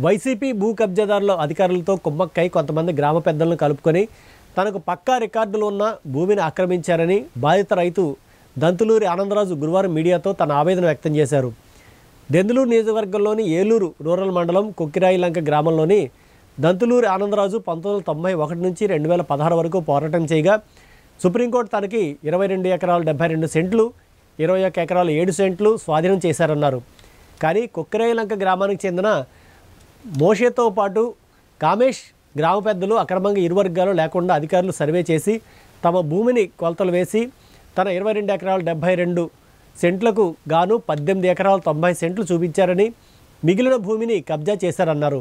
YCP భూ కబ్జాదారుల అధికారులతో కుమ్మక్కై కొంతమంది గ్రామ పెద్దలను కలుపుకొని తనకు పక్కా రికార్డులు ఉన్న భూమిని ఆక్రమించారని బాధిత రైతు దంతులూరి ఆనందరాజు గురువారం మీడియాతో తన ఆవేదన వ్యక్తం చేశారు. దెందులూరు నియోజకవర్గంలోని ఏలూరు రూరల్ మండలం కొక్కిరాయిలంక గ్రామంలోని దంతులూరి ఆనందరాజు 1991 నుంచి 2016 వరకు పోరాటం చేయగా సుప్రీంకోర్టు తనకి 22 ఎకరాలు 72 సెంట్లు 21 ఎకరాలు 7 సెంట్లు స్వాధీనం చేశారన్నారు. కానీ కొక్కిరాయిలంక గ్రామానికి చెందిన మోషేతో పాటు కామేష్ గ్రామ పెద్దలు అక్రమంగా ఇరు వర్గాలు లేకుండా అధికారులు సర్వే చేసి తమ భూమిని కొలతలు వేసి తన 22 ఎకరాలు 72 సెంట్లకు గాను 18 ఎకరాలు 90 సెంట్లు చూపించారని మిగిలిన భూమిని కబ్జా చేశారన్నారు.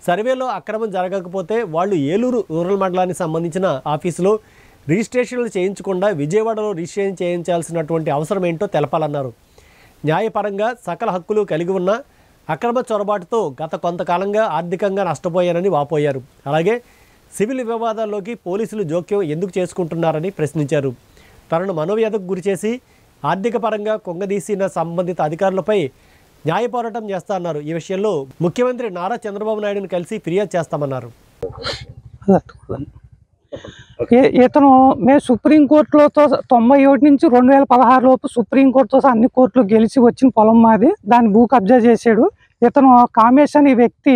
సర్వేలో అక్రమం జరగకపోతే వాళ్ళు ఏలూరు రూరల్ మండలానికి సంబంధించిన ఆఫీసులో రిజిస్ట్రేషన్లు చేయించకుండా విజయవాడలో రిజిస్ట్రేషన్ చేయించాల్సినటువంటి అవసరం ఏంటో తెలపాలన్నారు. న్యాయపరంగా సకల హక్కులు కలిగి ఉన్న అక్రమ చొరబాటుతో గత కొంతకాలంగా ఆర్థికంగా నష్టపోయారని వాపోయారు. అలాగే సివిల్ వివాదాల్లోకి పోలీసులు జోక్యం ఎందుకు చేసుకుంటున్నారని ప్రశ్నించారు. తనను మనోవ్యధకు గురిచేసి ఆర్థిక పరంగా కొంగదీసిన సంబంధిత అధికారులపై న్యాయ పోరాటం చేస్తా అన్నారు. ఈ విషయంలో ముఖ్యమంత్రి నారా చంద్రబాబు నాయుడుని కలిసి ఫిర్యాదు చేస్తామన్నారు. ఇతను మేము సుప్రీంకోర్టులో 91 నుంచి 2016 లోపు సుప్రీంకోర్టుతో అన్ని కోర్టులు గెలిచి వచ్చిన పొలం మాది. దాన్ని భూ కబ్జా చేశాడు. ఇతను కామేష్ అనే వ్యక్తి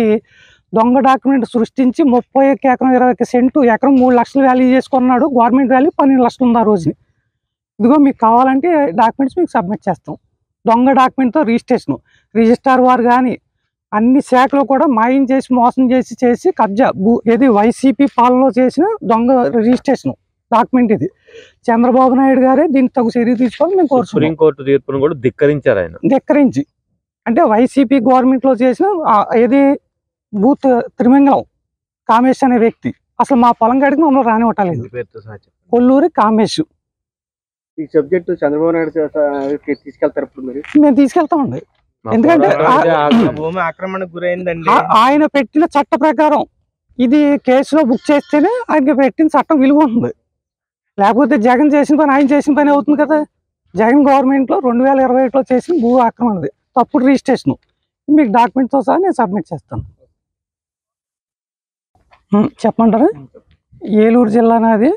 దొంగ డాక్యుమెంట్ సృష్టించి 31 ఎకరం 21 సెంటు ఎకరం 3 లక్షలు వాల్యూ చేసుకున్నాడు. గవర్నమెంట్ వాల్యూ 12 లక్షలు ఉంది ఆ రోజుని. ఇదిగో మీకు కావాలంటే డాక్యుమెంట్స్ మీకు సబ్మిట్ చేస్తాం. దొంగ డాక్యుమెంట్తో రిజిస్టార్ వారు కానీ అన్ని శాఖలు కూడా మాయం చేసి మోసం చేసి కబ్జా ఇది వైసీపీ పాలనలో చేసిన దొంగ రిజిస్ట్రేషన్ డాక్యుమెంట్. ఇది చంద్రబాబు నాయుడు గారే దీన్ని తగు చర్య తీసుకోవాలి మేము కోరుతున్నాం. సుప్రీంకోర్టు తీర్పును కూడా ధిక్కరించి అంటే వైసీపీ గవర్నమెంట్లో చేసిన ఏది బూత్ త్రిమంగళం కామేష్ అనే వ్యక్తి అసలు మా పొలం గడికి మమ్మల్ని రానివ్వటలేదు. కొల్లూరి కామేష్. ఈ సబ్జెక్టు చంద్రబాబు నాయుడు తీసుకెళ్తారు. మేము తీసుకెళ్తామండి. ఎందుకంటే భూమి ఆక్రమణకు గురైందండి. ఆయన పెట్టిన చట్ట ప్రకారం ఇది కేసులో బుక్ చేస్తేనే ఆయన పెట్టిన చట్టం విలువ ఉంటుంది. లేకపోతే జగన్ చేసిన పని ఆయన చేసిన పని అవుతుంది కదా. జగన్ గవర్నమెంట్లో 2021లో చేసిన భూ ఆక్రమణది తప్పుడు రిజిస్ట్రేషన్. మీకు డాక్యుమెంట్తో సహా నేను సబ్మిట్ చేస్తాను. చెప్పమంటారా? ఏలూరు జిల్లా నాది.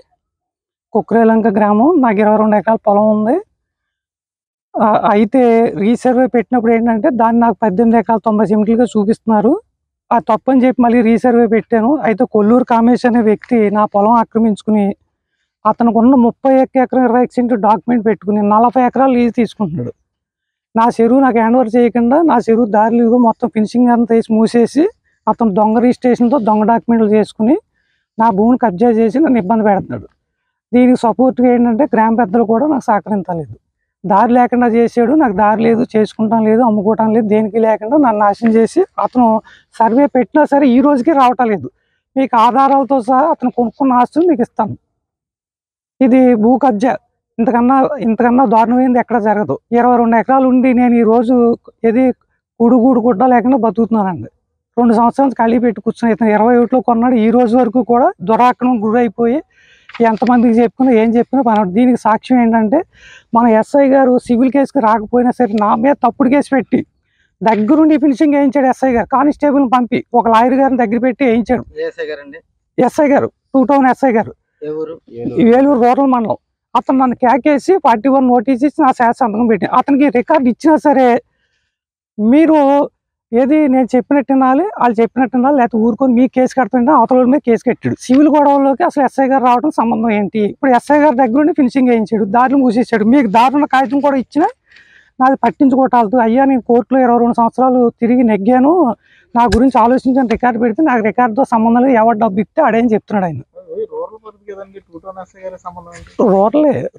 కొక్కిరాయిలంక గ్రామం. నాకు 22 ఎకరాల పొలం ఉంది. అయితే రీసర్వే పెట్టినప్పుడు ఏంటంటే దాన్ని నాకు 18 ఎకరాల 90 సెంట్లుగా చూపిస్తున్నారు. ఆ తప్పని చెప్పి మళ్ళీ రీసర్వే పెట్టాను. అయితే కొల్లూరు కామేష్ అనే వ్యక్తి నా పొలం ఆక్రమించుకుని అతనికి ఉన్న 31 ఎకరం 20 సెంటు డాక్యుమెంట్ పెట్టుకుని 40 ఎకరాలు లీజు తీసుకుంటున్నాడు. నా చెరువు నాకు హ్యాండ్ ఓవర్ చేయకుండా నా చెరువు దారిలో మొత్తం ఫినిషింగ్ అంతా వేసి మూసేసి అతను దొంగ రిజిస్ట్రేషన్తో దొంగ డాక్యుమెంట్లు చేసుకుని నా భూమిని కబ్జా చేసి నన్ను ఇబ్బంది పెడుతున్నాడు. దీనికి సపోర్ట్గా ఏంటంటే గ్రామ పెద్దలు కూడా నాకు సహకరించలేదు. దారి లేకుండా చేసాడు. నాకు దారి లేదు, చేసుకుంటాం లేదు, అమ్ముకోవటం లేదు, దేనికి లేకుండా నన్ను నాశనం చేసి అతను సర్వే పెట్టినా సరే ఈ రోజుకి రావటం లేదు. మీకు ఆధారాలతో సహా అతను కొనుక్కున్న ఆస్తులు మీకు ఇస్తాను. ఇది భూ కబ్జా. ఇంతకన్నా దారుణమైంది ఎక్కడ జరగదు. 22 ఎకరాలు ఉండి నేను ఈరోజు ఏది కూడుగూడు గుడ్డ లేకుండా బతుకుతున్నానండి. 2 సంవత్సరాలు ఖాళీ పెట్టి కూర్చున్నాను. ఇతను 21లో కొన్నాడు. ఈ రోజు వరకు కూడా దురాక్రమం గురైపోయి ఎంతమందికి చెప్పుకున్నా ఏం చెప్పినా పని. దీనికి సాక్ష్యం ఏంటంటే మన ఎస్ఐ గారు సివిల్ కేసుకి రాకపోయినా సరే నా మీద తప్పుడు కేసు పెట్టి దగ్గరుండి ఫినిషింగ్ వేయించాడు. ఎస్ఐ గారు కానిస్టేబుల్ని పంపి ఒక లాయర్ గారిని దగ్గర పెట్టి వేయించాడు. ఎస్ఐ గారు 2 టౌన్ ఎస్ఐ గారు ఏలూరు రూరల్ మండలం. అతను నన్ను కేకేసి 41 నోటీస్ ఇచ్చి నా శాస సంతకం పెట్టి అతనికి రికార్డు ఇచ్చినా సరే మీరు ఏది నేను చెప్పినట్టు వినాలి, వాళ్ళు చెప్పినట్టు వినాలి, లేకపోతే ఊరుకొని మీ కేసు కడుతుంటే అవతల మీద కేసు కట్టాడు. సివిల్ గొడవల్లోకి అసలు ఎస్ఐ గారు రావడం సంబంధం ఏంటి? ఇప్పుడు ఎస్ఐ గారి దగ్గర ఉండి ఫినిషింగ్ వేయించాడు, దారిని మూసేసాడు. మీకు దారుణ కాగితం కూడా ఇచ్చినా నాది పట్టించుకోవటాలతో అయ్యా నేను కోర్టులో 22 సంవత్సరాలు తిరిగి నెగ్గాను, నా గురించి ఆలోచించని రికార్డు పెడితే నాకు రికార్డుతో సంబంధం లేదు, ఎవరు డబ్బు ఇస్తే అడేని చెప్తున్నాడు ఆయన.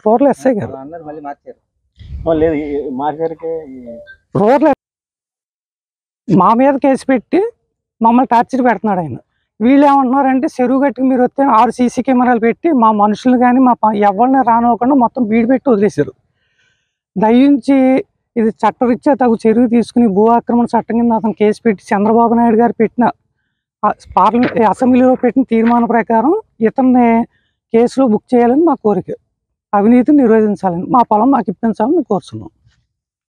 రూరల్ ఎస్ఐ గారు రూరల్ మా మీద కేసు పెట్టి మమ్మల్ని టార్చర్ పెడుతున్నాడు ఆయన. వీళ్ళు ఏమంటున్నారంటే చెరువు గట్టుకు మీరు వస్తే 6 సీసీ కెమెరాలు పెట్టి మా మనుషులు కానీ మా ఎవరిని రానివ్వకుండా మొత్తం బీడు పెట్టి వదిలేశారు. దయించి ఇది చట్టరీత్యా తగు చర్య తీసుకుని భూ ఆక్రమణ చట్టం కింద అతను కేసు పెట్టి చంద్రబాబు నాయుడు గారు పెట్టిన అసెంబ్లీలో పెట్టిన తీర్మానం ప్రకారం ఇతన్ని కేసులో బుక్ చేయాలని మా కోరిక. అవినీతిని నిరోధించాలని, మా పొలం మాకు ఇప్పించాలని మేము కోరుతున్నాం.